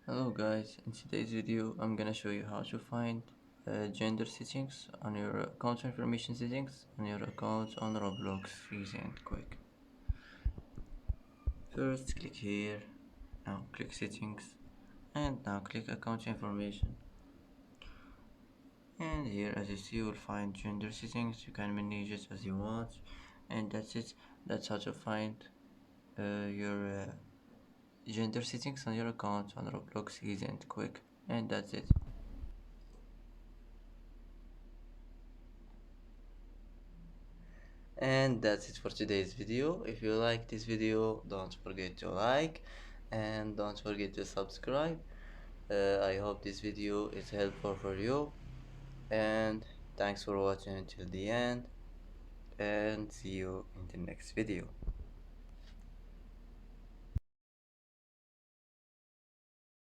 Hello guys, in today's video I'm gonna show you how to find gender settings on your account information settings on your account on Roblox, easy and quick. First click here, now click settings and now click account information, and here as you see you will find gender settings. You can manage it as you want, and that's it. That's how to find your gender settings on your account on Roblox, easy and quick, and that's it. And that's it for today's video. If you like this video, don't forget to like and don't forget to subscribe. I hope this video is helpful for you, and thanks for watching until the end, and see you in the next video.